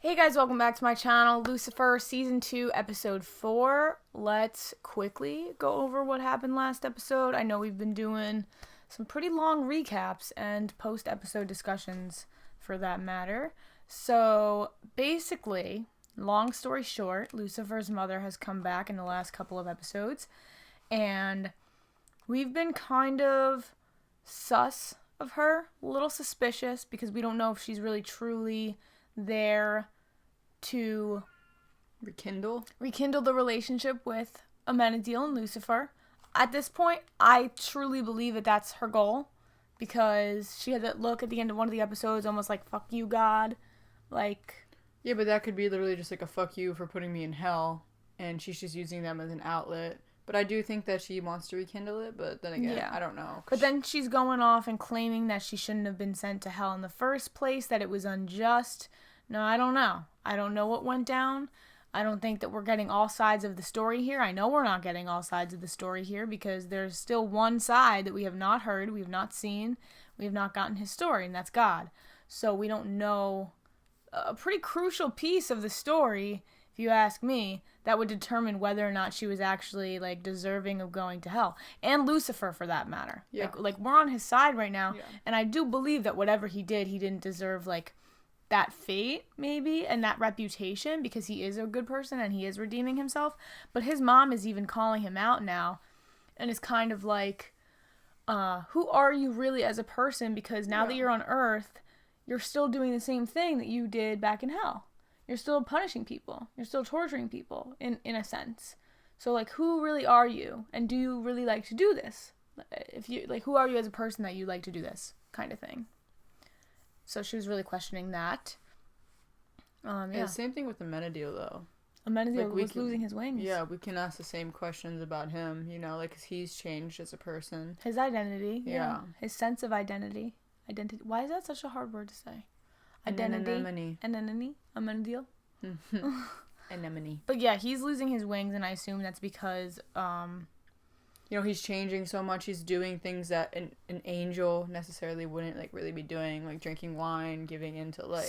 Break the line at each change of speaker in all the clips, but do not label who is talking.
Hey guys, welcome back to my channel, Lucifer, Season 2, Episode 4. Let's quickly go over what happened last episode. I know we've been doing some pretty long recaps and post-episode discussions for that matter. So, basically, long story short, Lucifer's mother has come back in the last couple of episodes, and we've been kind of sus of her, a little suspicious, because we don't know if she's really truly there to
rekindle
the relationship with Amenadiel and Lucifer. At this point, I truly believe that that's her goal, because she had that look at the end of one of the episodes, almost like, fuck you, God. Like...
Yeah, but that could be literally just like a fuck you for putting me in hell, and she's just using them as an outlet. But I do think that she wants to rekindle it, but then again, yeah. I don't know.
But then she's going off and claiming that she shouldn't have been sent to hell in the first place, that it was unjust. No, I don't know. I don't know what went down. I don't think that we're getting all sides of the story here. I know we're not getting all sides of the story here, because there's still one side that we have not heard, we have not seen, we have not gotten his story, and that's God. So we don't know a pretty crucial piece of the story, if you ask me, that would determine whether or not she was actually, like, deserving of going to hell. And Lucifer, for that matter.
Yeah.
Like we're on his side right now,
yeah.
And I do believe that whatever he did, he didn't deserve, like, that fate, maybe, and that reputation, because he is a good person and he is redeeming himself. But his mom is even calling him out now, and is kind of like, who are you really as a person? Because now that you're on Earth, you're still doing the same thing that you did back in hell. You're still punishing people. You're still torturing people, in a sense. So, like, who really are you? And do you really like to do this? If you, like, who are you as a person that you like to do this kind of thing? So she was really questioning that. Yeah.
Same thing with Amenadiel, though.
Amenadiel was losing his wings.
Yeah, we can ask the same questions about him, you know, like, 'cause he's changed as a person.
His identity.
Yeah.
His sense of identity. Why is that such a hard word to say? Identity. Anemone. Amenadiel.
Anemone.
But yeah, he's losing his wings, and I assume that's because,
you know, he's changing so much. He's doing things that an angel necessarily wouldn't, like, really be doing, like drinking wine, giving into, like...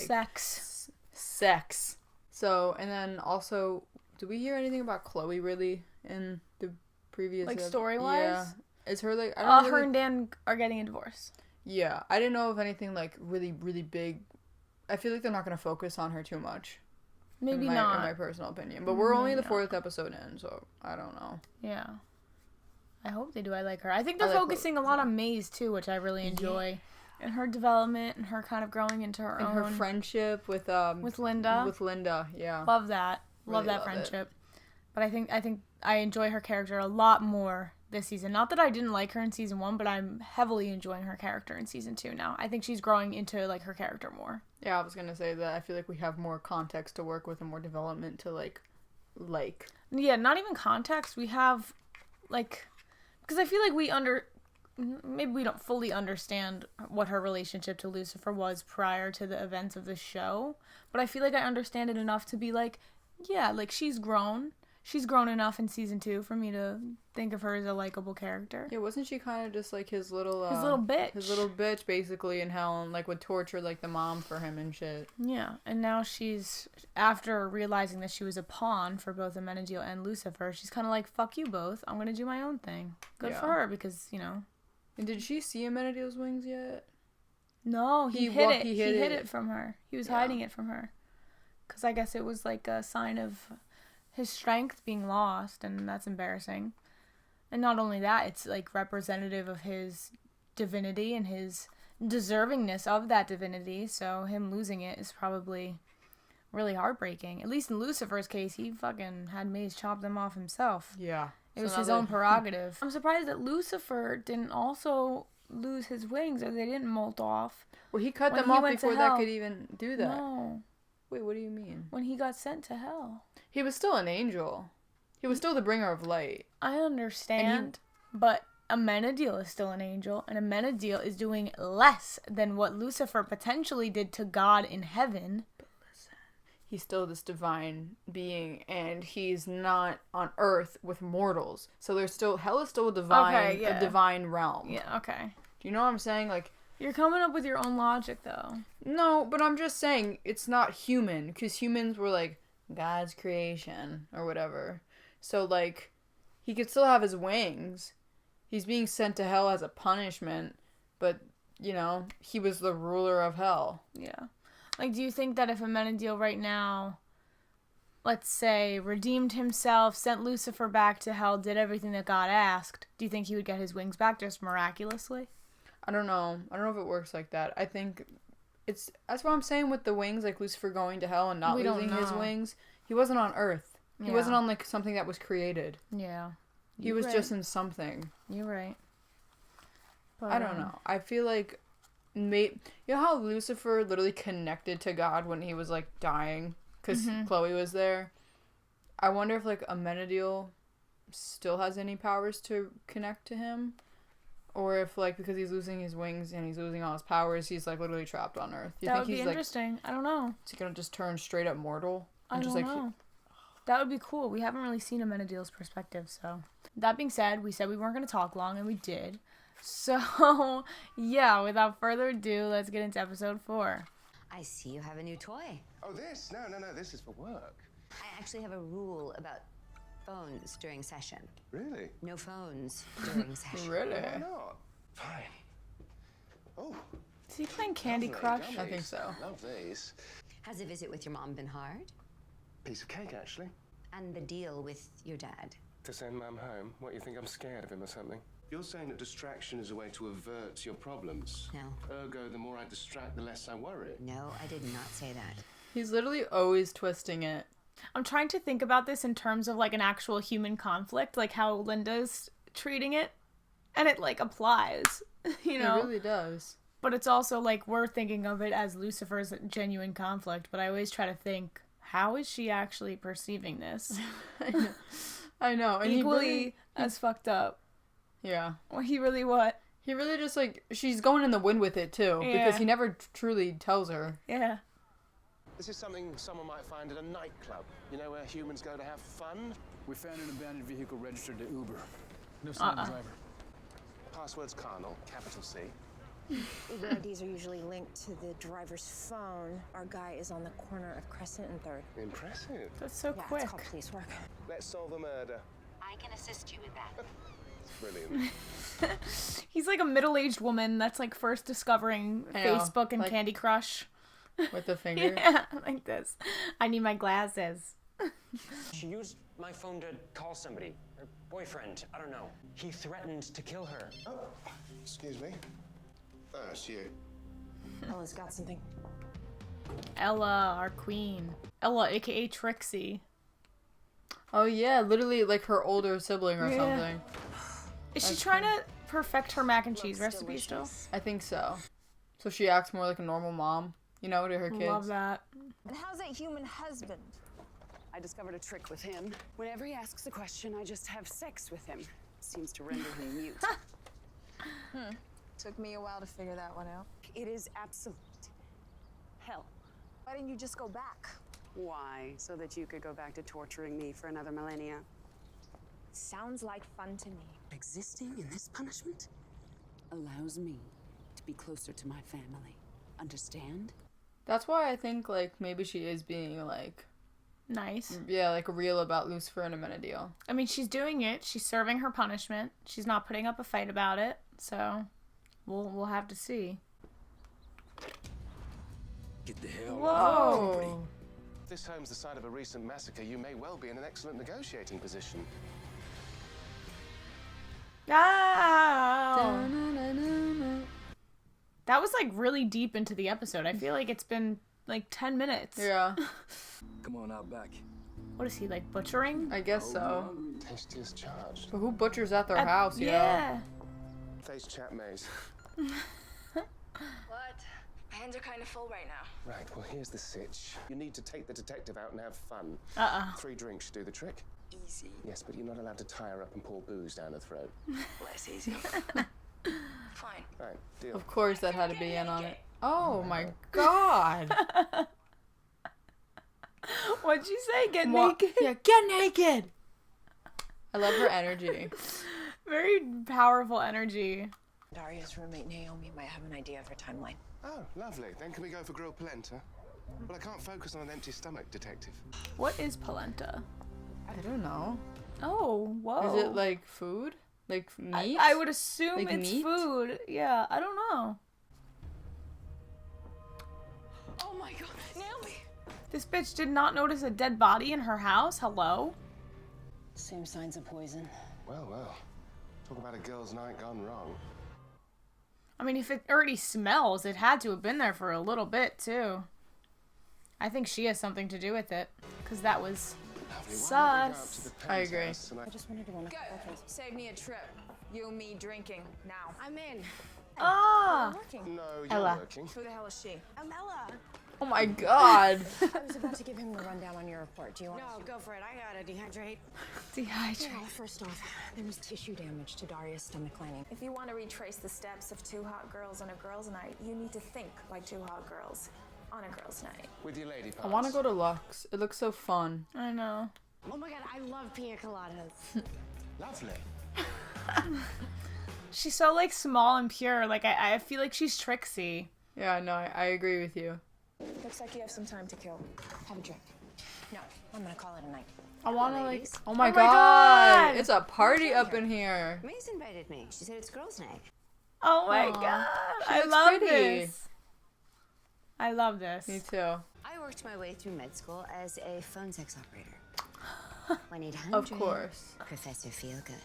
Sex. So, and then also, did we hear anything about Chloe, really, in the previous...
Like, story-wise?
Yeah. Is her, like... I don't know,
her and Dan are getting a divorce.
Yeah. I didn't know if anything, like, really, really big... I feel like they're not going to focus on her too much.
Maybe
in
not.
my personal opinion. But we're only the 4th episode in, so I don't know.
Yeah. I hope they do. I like her. I think they're focusing a lot on Maze, too, which I really enjoy. Yeah. And her development and her kind of growing into her own.
And her friendship with
Linda.
With Linda, yeah.
Love that. Love that friendship. But I think I enjoy her character a lot more this season. Not that I didn't like her in Season 1, but I'm heavily enjoying her character in Season 2 now. I think she's growing into, like, her character more.
Yeah, I was going to say that. I feel like we have more context to work with and more development to, like.
Yeah, not even context. We have, like... Because I feel like maybe we don't fully understand what her relationship to Lucifer was prior to the events of the show. But I feel like I understand it enough to be like, yeah, like, she's grown. She's grown enough in Season 2 for me to think of her as a likable character.
Yeah, wasn't she kind of just, like, his little
bitch.
His little bitch, basically, in hell, and, like, would torture, like, the mom for him and shit.
Yeah, and now she's, after realizing that she was a pawn for both Amenadiel and Lucifer, she's kind of like, fuck you both, I'm gonna do my own thing. Good for her, because, you know.
And did she see Amenadiel's wings yet?
No, he hid it. He hid it from her. He was hiding it from her. Because I guess it was, like, a sign of his strength being lost, and that's embarrassing. And not only that, it's, like, representative of his divinity and his deservingness of that divinity, so him losing it is probably really heartbreaking. At least in Lucifer's case, he fucking had Maze chop them off himself.
Yeah.
It was his own prerogative. I'm surprised that Lucifer didn't also lose his wings, or they didn't molt off.
Well, he cut them off before that could even do that.
No.
Wait, what do you mean?
When he got sent to hell.
He was still an angel. He was still the bringer of light.
I understand, but Amenadiel is still an angel, and Amenadiel is doing less than what Lucifer potentially did to God in heaven.
But listen, he's still this divine being, and he's not on Earth with mortals. So there's still, hell is still a divine realm.
Yeah, okay.
Do you know what I'm saying? Like,
You're coming up with your own logic, though.
No, but I'm just saying it's not human, because humans were, like, God's creation or whatever. So, like, he could still have his wings. He's being sent to hell as a punishment, but, you know, he was the ruler of hell.
Yeah. Like, do you think that if Amenadiel right now, let's say, redeemed himself, sent Lucifer back to hell, did everything that God asked, do you think he would get his wings back just miraculously?
I don't know. I don't know if it works like that. I think that's what I'm saying with the wings, like Lucifer going to hell and not losing his wings. He wasn't on Earth. He wasn't on, like, something that was created.
Yeah.
He was just in something.
You're right. But,
I don't know. I feel like, you know how Lucifer literally connected to God when he was, like, dying? Because Chloe was there? I wonder if, like, Amenadiel still has any powers to connect to him? Or if, like, because he's losing his wings and he's losing all his powers, he's, like, literally trapped on Earth.
That would be interesting. I don't know.
Is he gonna just turn straight up mortal?
I don't know. That would be cool. We haven't really seen Amenadiel's perspective, so. That being said, we said we weren't going to talk long, and we did. So, yeah, without further ado, let's get into episode 4.
I see you have a new toy.
Oh, this? No, this is for work.
I actually have a rule about phones during session.
Really?
No phones during session.
Really?
Why not? Fine. Oh.
Is he playing Candy Crush?
I think so.
Love these.
Has the visit with your mom been hard?
Piece of cake, actually.
And the deal with your dad?
To send Mum home? What, you think I'm scared of him or something? You're saying that distraction is a way to avert your problems?
No.
Ergo, the more I distract, the less I worry.
No, I did not say that.
He's literally always twisting it.
I'm trying to think about this in terms of, like, an actual human conflict, like how Linda's treating it, and it, like, applies, you know?
It really does.
But it's also, like, we're thinking of it as Lucifer's genuine conflict, but I always try to think, how is she actually perceiving this?
I know. And
equally as fucked up.
Yeah.
Or he really what?
He really just, like, she's going in the wind with it, too.
Yeah.
Because he never truly tells her.
Yeah.
This is something someone might find at a nightclub. You know, where humans go to have fun?
We found an abandoned vehicle registered to Uber. No sign of the driver.
Password's carnal, capital C.
Uber IDs are usually linked to the driver's phone. Our guy is on the corner of Crescent and 3rd.
Impressive.
That's so quick.
It's called police work.
Let's solve a murder.
I can assist you with that.
Brilliant.
He's like a middle-aged woman that's, like, first discovering Facebook and, like, Candy Crush.
With the finger?
Yeah, like this. I need my glasses.
She used my phone to call somebody. Her boyfriend, I don't know. He threatened to kill her.
Oh, excuse me. Oh, it's you.
Ella's got something.
Ella, our queen. Ella, aka Trixie.
Oh, yeah, literally, like, her older sibling or something.
Is she trying to perfect her mac and cheese recipe still?
I think so. So she acts more like a normal mom, you know, to her kids.
Love that.
And how's that human husband?
I discovered a trick with him. Whenever he asks a question, I just have sex with him. Seems to render him mute.
Took me a while to figure that one out.
It is absolute hell.
Why didn't you just go back?
Why? So that you could go back to torturing me for another millennia.
Sounds like fun to me.
Existing in this punishment allows me to be closer to my family. Understand?
That's why I think, like, maybe she is being, like...
Nice.
Yeah, like, real about Lucifer and Amenadiel.
I mean, she's doing it. She's serving her punishment. She's not putting up a fight about it. So, we'll have to see.
Get the hell
Whoa.
out of my property.
If this home's the site of a recent massacre, you may well be in an excellent negotiating position.
Oh! That was, like, really deep into the episode. I feel like it's been, like, 10 minutes.
Yeah.
Come on out back.
What is he, like, butchering?
I guess so.
Tasty as charged.
But who butchers at their house, you know?
Yeah.
Face chat maze.
What? My hands are kind of full right now.
Right, well, here's the sitch. You need to take the detective out and have fun. 3 drinks should do the trick.
Easy.
Yes, but you're not allowed to tie her up and pour booze down her throat.
Less easy.
Fine.
Right, deal.
Of course that had to be in on it. Oh my god.
What'd you say? Get naked?
Yeah, get naked! I love her energy.
Very powerful energy.
Daria's roommate Naomi might have an idea of her timeline.
Oh, lovely. Then can we go for grilled polenta? But I can't focus on an empty stomach, detective.
What is polenta?
I don't know.
Oh, whoa.
Is it like food? Like meat?
I would assume
Like
it's
meat?
food. Yeah, I don't know.
Oh my god, Naomi!
This bitch did not notice a dead body in her house? Hello?
Same signs of poison.
Well, well. Talk about a girl's night gone wrong.
I mean, if it already smells, it had to have been there for a little bit, too. I think she has something to do with it. Because that was
Lovely. Why don't we go up
sus.
to the
I agree.
penthouse and
I just wanted to run a couple of things.
Save me a trip. You and me drinking now.
I'm in.
Ah!
Working.
No, you're
Ella.
working.
Who the hell is she?
I'm Ella.
Oh my god.
I was about to give him the rundown on your report. Do you want
No, go for it. I gotta dehydrate.
Dehydrate.
Well, first off, there was tissue damage to Daria's stomach lining.
If you want to retrace the steps of two hot girls on a girls' night, you need to think like two hot girls on a girls' night.
With your lady parts.
I want to go to Lux. It looks so fun.
I know.
Oh my god, I love pina coladas.
Lovely.
She's so, like, small and pure. Like, I feel like she's Trixie.
Yeah, no, I agree with you.
Looks like you have some time to kill.
Have a drink. No, I'm gonna call it a night.
I want to, like...
ladies.
Oh my
Oh my
god!
God!
It's a party up in here.
Maze invited me. She said it's girls' night.
Oh my
Aw.
god.
She
I
looks
love
pretty.
this. I love this.
Me too.
I worked my way through med school as a phone sex operator. 1-800.
Of course.
Professor Feelgood.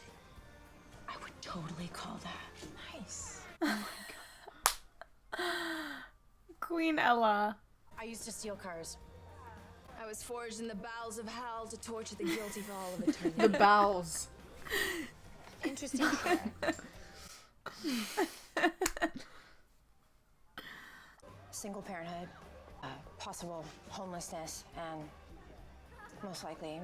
I would totally call that nice.
Queen Ella.
I used to steal cars.
I was forged in the bowels of hell to torture the guilty for all of eternity.
The bowels.
Interesting chair.
Single parenthood, possible homelessness, and most likely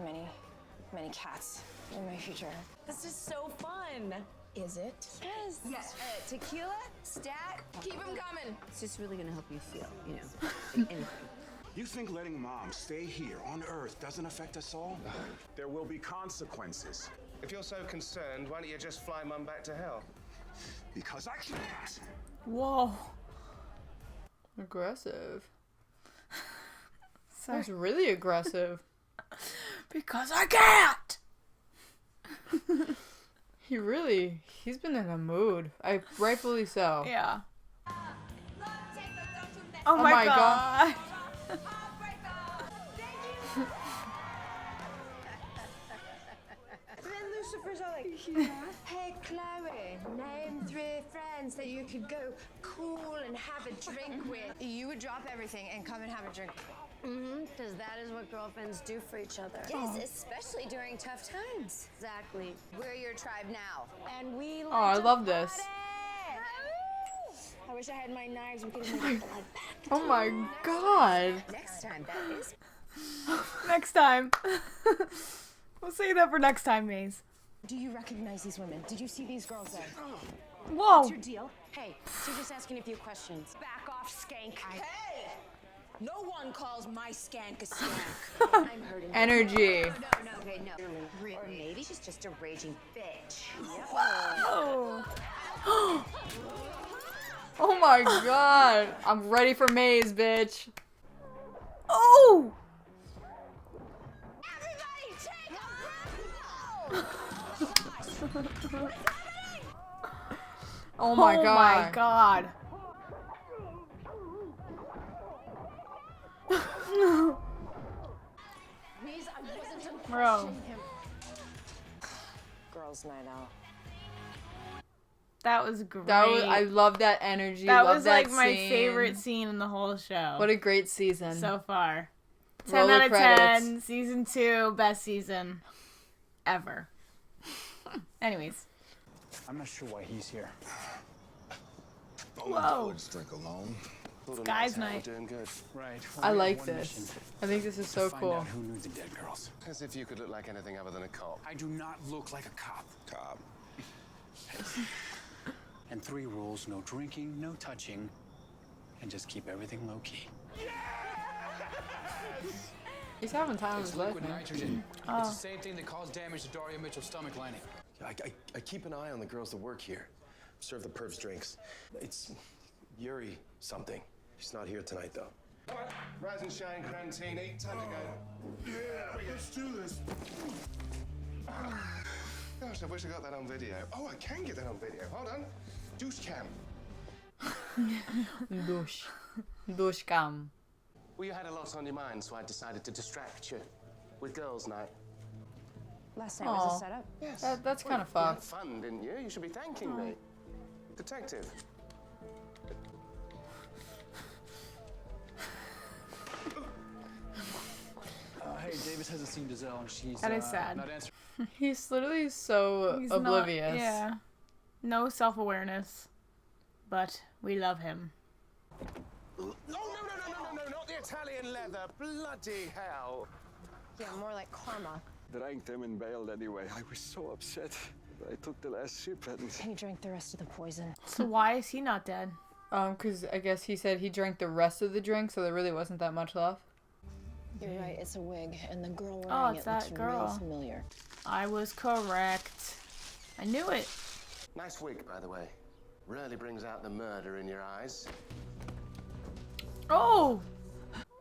many cats in my future.
This is so fun.
Is it?
Yes. Yes. Tequila, stat, keep them coming.
It's just really gonna help you feel, you know, like anything.
You think letting Mom stay here on Earth doesn't affect us all? There will be consequences.
If you're so concerned, why don't you just fly Mum back to hell?
Because I can't.
Whoa.
Aggressive. Sounds really aggressive.
Because I can't.
He's been in a mood. Rightfully so.
Yeah. Oh my god.
And then Lucifer's all like, hey, Chloe, name 3 friends that you could go cool and have a drink with. You would drop everything and come and have a drink with me.
Because that is what girlfriends do for each other.
Yes, especially during tough times.
Exactly.
We're your tribe now.
And we
Oh, I love this.
I wish I had my knives. We could have made blood back.
Oh my god.
Next time, that is.
Next time. We'll say that for next time, Maze.
Do you recognize these women? Did you see these girls there?
Whoa.
What's your deal? Hey, she's just asking a few questions.
Back off, skank. Hey! No one calls my skank a skank.
I'm hurting.
Energy.
No, okay, no.
Really?
Or maybe she's just a raging bitch.
Oh.
Oh my god. I'm ready for Maze, bitch.
Oh.
Oh my god.
Oh my god. Bro.
Girls' night out.
That was great.
I love that energy.
That
love
was
that
like my
scene.
favorite scene in the whole show.
What a great season.
So far. 10
Roll the
out of
credits.
10. Season 2, best season ever. Anyways.
I'm not sure why he's here.
Whoa.
Just drink alone.
It's guys'
We're
night.
doing good.
Right.
I
we
like
have one
this.
mission,
I think this is
to
so
find
cool.
out who knew the dead girls.
As if you could look like anything other than a cop.
I do not look like a cop.
Cop.
And 3 rules: no drinking, no touching, and just keep everything low key.
He's having time of
It's
his life,
liquid
man.
nitrogen. It's the same thing that caused damage to Daria Mitchell's stomach lining.
I keep an eye on the girls that work here.
serve the pervs drinks. It's Yuri something. She's not here tonight, though. All right, rise and shine, Crantini. Time to go.
Yeah, let's do this.
Gosh, I wish I got that on video. Oh, I can get that on video. Hold on. Douche cam.
Douche cam.
Well, you had a lot on your mind, so I decided to distract you with girls' night.
Last night was a setup?
Yes.
That's kind of
You had
fucked.
fun, didn't you? You should be thanking me. Detective.
Hey, Davis hasn't seen Giselle, and she's
That is sad.
not answering.
He's literally so
He's
oblivious.
Not, yeah. No self-awareness. But we love him.
Oh, no, not the Italian leather. Bloody hell.
Yeah, more like karma.
Drank them and bailed anyway. I was so upset. I took the last sip and...
He drank the rest of the poison.
So why is he not dead?
Because I guess he said he drank the rest of the drink, so there really wasn't that much left.
You're right, it's a wig, and the girl wearing
it's
it looks
that girl.
real familiar.
I was correct. I knew it.
Nice wig, by the way. Really brings out the murder in your eyes.
Oh!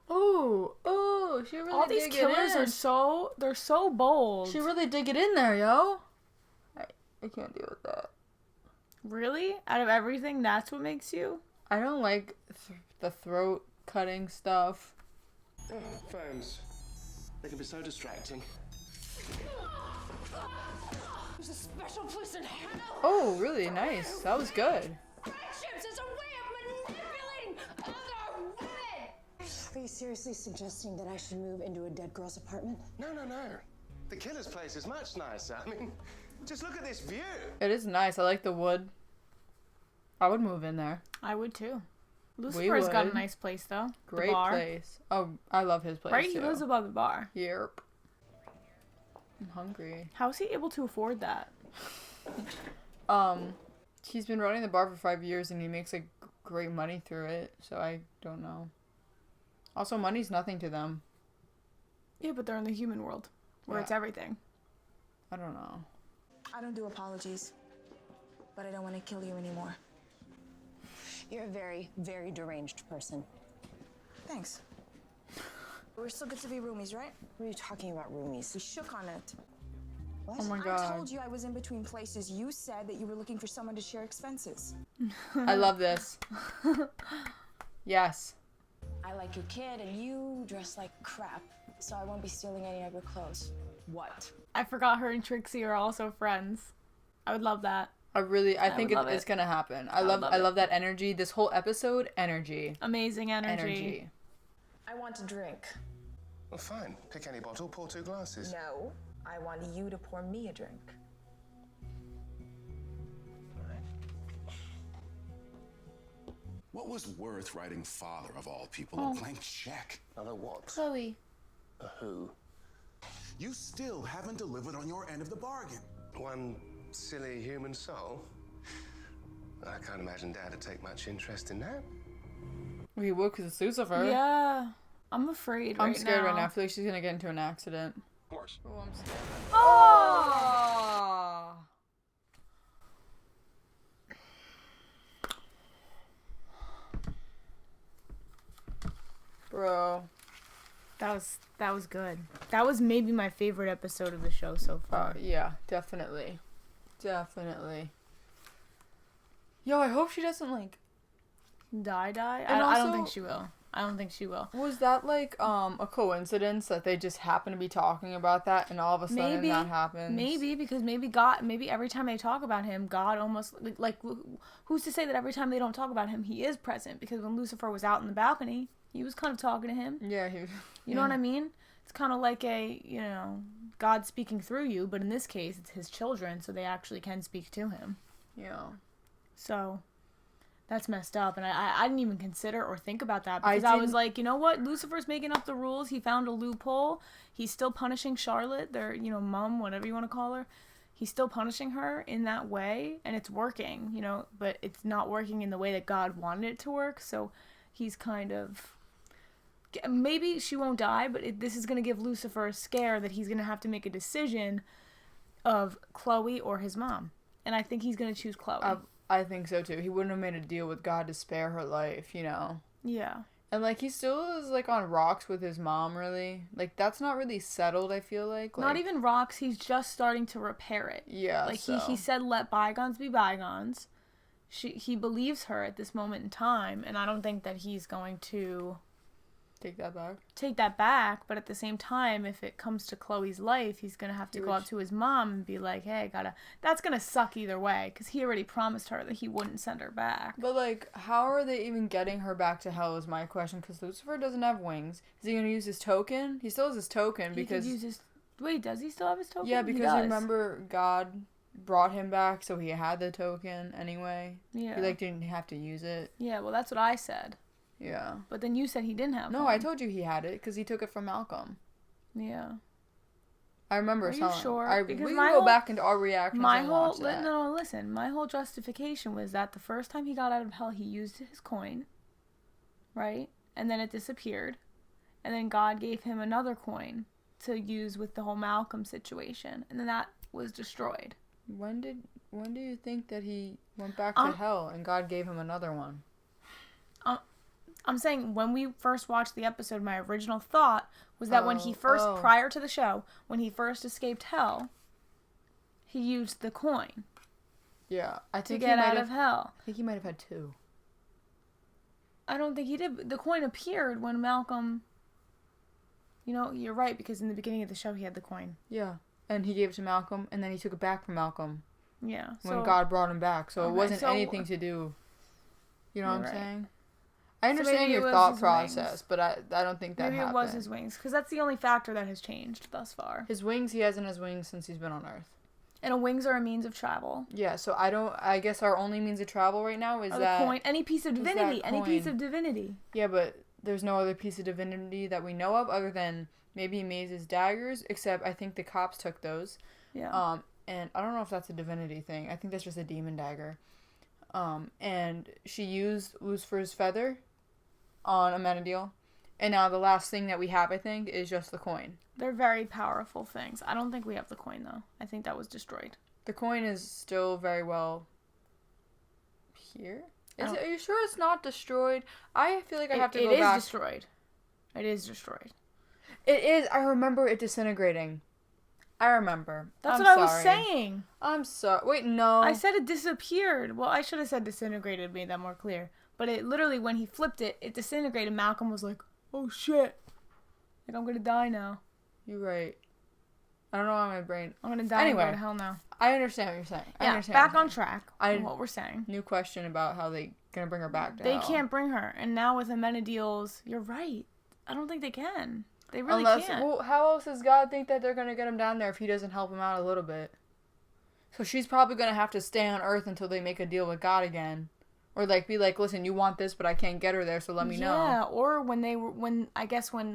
Oh, she really
All these
did
killers
get in.
they're so bold.
She really did get in there, yo. I can't deal with that.
Really? Out of everything, that's what makes you?
I don't like the throat cutting stuff.
Oh, phones. They can be so distracting.
There's a special place in hell.
Oh, really nice. That was good.
Friendships is a way of manipulating other women. Are you seriously suggesting that I should move into a dead girl's apartment?
No. The killer's place is much nicer. I mean, just look at this view.
It is nice. I like the wood. I would move in there.
I would too. Lucifer's got a nice place though.
Great place. Oh, I love his place.
Right?
Too.
He lives above the bar.
Yep. I'm hungry.
How is he able to afford that?
He's been running the bar for 5 years and he makes like great money through it. So I don't know. Also, money's nothing to them.
Yeah, but they're in the human world where it's everything.
I don't know.
I don't do apologies, but I don't want to kill you anymore.
You're a very, very deranged person.
Thanks. We're still good to be roomies, right?
What are you talking about, roomies?
We shook on it.
What?
Oh my
I
god.
told you I was in between places. You said that you were looking for someone to share expenses.
I love this. Yes.
I like your kid, and you dress like crap, so I won't be stealing any of your clothes. What?
I forgot her and Trixie are also friends. I would love that.
I think it's gonna happen. I love that energy. This whole episode, energy.
Amazing energy.
I want to drink.
Well, fine. Pick any bottle, pour 2 glasses.
No, I want you to pour me a drink.
What was worth writing father of all people?
Oh.
A blank check.
Hello, what?
Chloe.
A who?
You still haven't delivered on your end of the bargain.
One silly human soul? I can't imagine Dad would take much interest in that.
He would because it's Lucifer.
Yeah. I'm afraid
I'm scared right now. I feel like she's gonna get into an accident.
Of course.
Oh, I'm scared.
Oh!
Bro.
That was good. That was maybe my favorite episode of the show so far.
Yeah, definitely. Definitely. Yo, I hope she doesn't like
die.
And
I don't
also-
think she will. I don't think she will.
Was that like a coincidence that they just happen to be talking about that and all of a sudden that happens?
Maybe because maybe every time they talk about him, God almost like who's to say that every time they don't talk about him, he is present? Because when Lucifer was out in the balcony, he was kind of talking to him.
Yeah,
you know what I mean? It's kind of like God speaking through you, but in this case, it's his children, so they actually can speak to him.
Yeah.
So that's messed up, and I didn't even consider or think about that because I was like, you know what? Lucifer's making up the rules. He found a loophole. He's still punishing Charlotte, their mom, whatever you want to call her. He's still punishing her in that way, and it's working, but it's not working in the way that God wanted it to work. So he's kind of maybe she won't die, but this is going to give Lucifer a scare that he's going to have to make a decision of Chloe or his mom, and I think he's going to choose Chloe.
I think so too. He wouldn't have made a deal with God to spare her life, you know?
Yeah.
And, like, he still is, like, on rocks with his mom, really. Like, that's not really settled, I feel like.
Not even rocks. He's just starting to repair it.
Yeah,
like,
so.
he said, let bygones be bygones. He believes her at this moment in time, and I don't think that he's going to...
Take that back,
but at the same time, if it comes to Chloe's life, he's going to have to go up to his mom and be like, hey, that's going to suck either way, because he already promised her that he wouldn't send her back.
But, like, how are they even getting her back to hell is my question, because Lucifer doesn't have wings. Is he going to use his token? He still has his token, because...
He could use his... Wait, does he still have his token?
Yeah, because remember, God brought him back, so he had the token anyway.
Yeah.
He, like, didn't have to use it.
Yeah, well, that's what I said.
Yeah.
But then you said he didn't have
No,
one.
I told you he had it because he took it from Malcolm.
Yeah.
I remember
Are you sure?
We can go back into our reactions and watch that.
No, listen. My whole justification was that the first time he got out of hell, he used his coin, right? And then it disappeared. And then God gave him another coin to use with the whole Malcolm situation. And then that was destroyed.
When do you think that he went back to hell and God gave him another one?
I'm saying when we first watched the episode, my original thought was that when he first, prior to the show, when he first escaped hell, he used the coin.
Yeah, I think
to get out of hell.
I think he might have had two.
I don't think he did. The coin appeared when Malcolm... You know, you're right, because in the beginning of the show, he had the coin.
Yeah, and he gave it to Malcolm, and then he took it back from Malcolm.
Yeah.
When God brought him back, so it wasn't anything to do... You know what I'm saying? I understand your thought process, but I don't think that happened.
Maybe it was his wings, because that's the only factor that has changed thus far.
His wings, he hasn't his wings since he's been on Earth.
And wings are a means of travel.
Yeah, so I guess our only means of travel right now is that...
the coin, any piece of divinity, any piece of divinity.
Yeah, but there's no other piece of divinity that we know of other than maybe Maze's daggers, except I think the cops took those.
Yeah.
And I don't know if that's a divinity thing. I think that's just a demon dagger. And she used Lucifer's feather on Amenadiel. And now the last thing that we have, I think, is just the coin.
They're very powerful things. I don't think we have the coin, though. I think that was destroyed.
The coin is still very well here? Are you sure it's not destroyed? I feel like I have to go back.
It is destroyed. It is destroyed.
It is. I remember it disintegrating. I remember.
That's I was saying.
I'm sorry. Wait, no.
I said it disappeared. Well, I should have said disintegrated, made that more clear. But it literally, when he flipped it, it disintegrated. Malcolm was like, oh shit. Like, I'm gonna die now.
You're right. I don't know why my brain...
I'm gonna die and go to hell now.
I understand what you're saying.
Yeah, back on track on what we're saying.
New question about how they gonna bring her back to
hell. They
can't
can't bring her. And now with Amenadiel's... You're right. I don't think they can. They really can't.
Well, how else does God think that they're gonna get him down there if he doesn't help him out a little bit? So she's probably gonna have to stay on Earth until they make a deal with God again. Or, like, be like, listen, you want this, but I can't get her there, so let me know.
Yeah, or when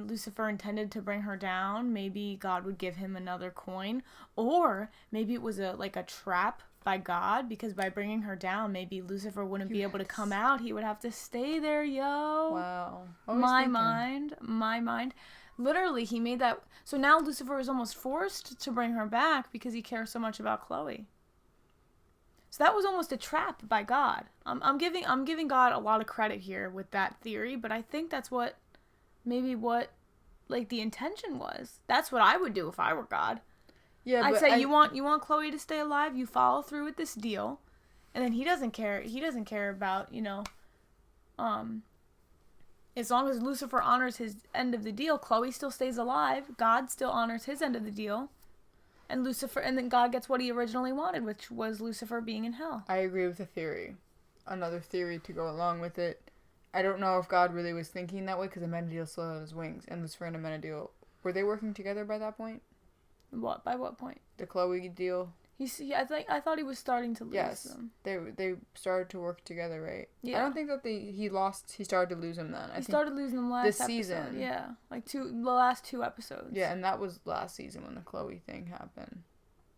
Lucifer intended to bring her down, maybe God would give him another coin. Or maybe it was a trap by God, because by bringing her down, maybe Lucifer wouldn't be able to come out. He would have to stay there, yo.
Wow.
My mind. Literally, he made that... So now Lucifer is almost forced to bring her back because he cares so much about Chloe. So that was almost a trap by God. I'm giving God a lot of credit here with that theory, but I think that's what the intention was. That's what I would do if I were God. Yeah, I'd say you want Chloe to stay alive, you follow through with this deal, and then he doesn't care. He doesn't care about, as long as Lucifer honors his end of the deal, Chloe still stays alive. God still honors his end of the deal. And then God gets what he originally wanted, which was Lucifer being in hell.
I agree with the theory. Another theory to go along with it. I don't know if God really was thinking that way, because Amenadiel still had his wings, and Lucifer and Amenadiel, were they working together by that point?
What? By what point?
The Chloe deal.
I thought he was starting to lose them.
They started to work together, right?
Yeah.
I don't think that he started to lose them then.
He started losing them last episode.
season.
Yeah. The last 2 episods.
Yeah, and that was last season when the Chloe thing happened.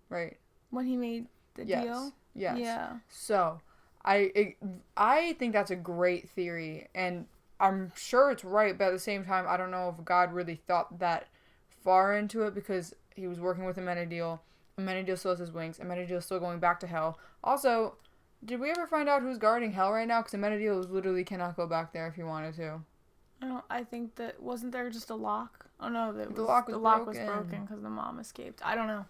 Right?
When he made the deal?
Yes.
Yeah.
So, I think that's a great theory, and I'm sure it's right, but at the same time, I don't know if God really thought that far into it, because he was working with Amenadiel. Amenadiel still has his wings. Amenadiel is still going back to hell. Also, Did we ever find out who's guarding Hell right now? Because Amenadiel literally cannot go back there if he wanted to.
I think that wasn't there just a lock? Oh no,
The lock was
broken because the mom escaped. I don't know.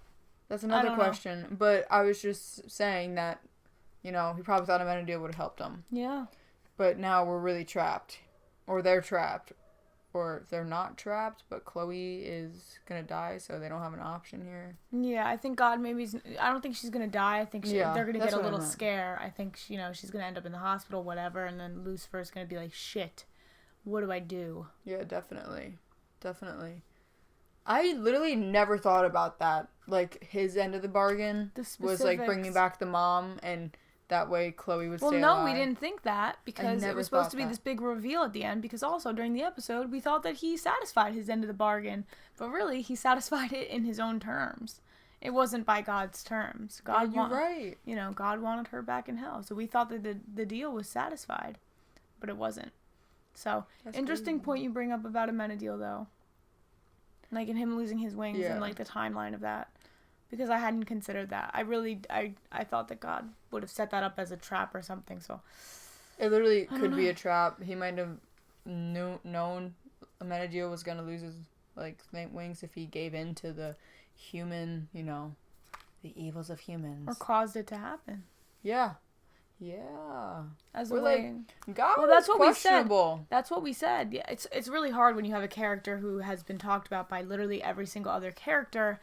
That's another question. But I was just saying that, he probably thought Amenadiel would have helped him.
Yeah.
But now we're really trapped. Or they're trapped. Or they're not trapped, but Chloe is going to die, so they don't have an option here.
Yeah, I think God I don't think she's going to die. I think they're going to get a little scare. I think, she's going to end up in the hospital, whatever, and then Lucifer's going to be like, shit, what do I do?
Yeah, definitely. Definitely. I literally never thought about that. Like, his end of the bargain was, like, bringing back the mom, and that way Chloe would stay alive.
Well, no, we didn't think that, because it was supposed to be this big reveal at the end, because also during the episode, we thought that he satisfied his end of the bargain, but really, he satisfied it in his own terms. It wasn't by God's terms.
You're right.
God wanted her back in hell, so we thought that the deal was satisfied, but it wasn't. So, interesting point you bring up about Amenadiel, though. Like, in him losing his wings and, like, the timeline of that. Because I hadn't considered that. I thought that God would have set that up as a trap or something, so.
It literally could be a trap. He might have known Amenadiel was going to lose his, like, wings if he gave in to the human, the evils of humans.
Or caused it to happen.
Yeah. Yeah.
As a way.
God that's what questionable.
We said. That's what we said. Yeah, it's really hard when you have a character who has been talked about by literally every single other character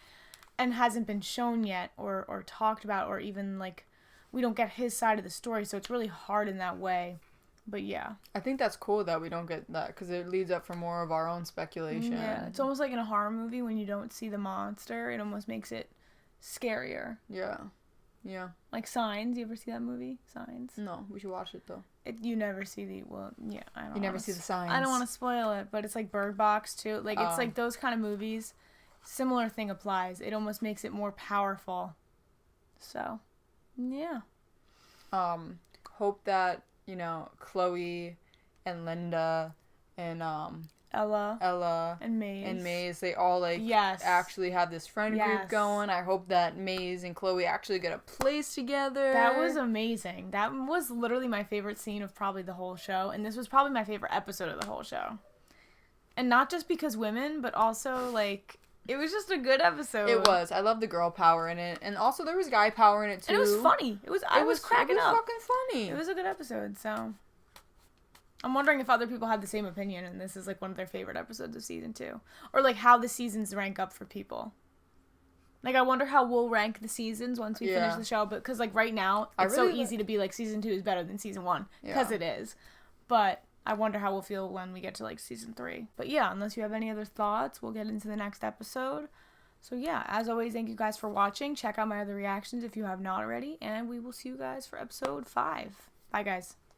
and hasn't been shown yet or talked about, or even, like, we don't get his side of the story, so it's really hard in that way. But yeah.
I think that's cool that we don't get that, because it leads up for more of our own speculation.
Yeah, it's almost like in a horror movie when you don't see the monster, it almost makes it scarier.
Yeah. Yeah.
Like Signs. You ever see that movie? Signs?
No, we should watch it though.
You never see I don't.
You never see the signs.
I don't want to spoil it, but it's like Bird Box too. Like it's like those kind of movies. Similar thing applies. It almost makes it more powerful. So, yeah.
Hope that, Chloe and Linda and Ella
and Maze,
they all actually have this friend group going. I hope that Maze and Chloe actually get a place together.
That was amazing. That was literally my favorite scene of probably the whole show, and this was probably my favorite episode of the whole show. And not just because women, but also like it was just a good episode.
It was. I love the girl power in it, and also there was guy power in it too.
And it was funny. I was cracking up.
It was fucking funny.
It was a good episode. So I'm wondering if other people had the same opinion and this is like one of their favorite episodes of season 2. Or like how the seasons rank up for people. Like I wonder how we'll rank the seasons once we finish the show. But because like right now, it's so easy to be like season 2 is better than season 1. Because it is. But I wonder how we'll feel when we get to like season 3. But yeah, unless you have any other thoughts, we'll get into the next episode. So yeah, as always, thank you guys for watching. Check out my other reactions if you have not already. And we will see you guys for episode 5. Bye guys.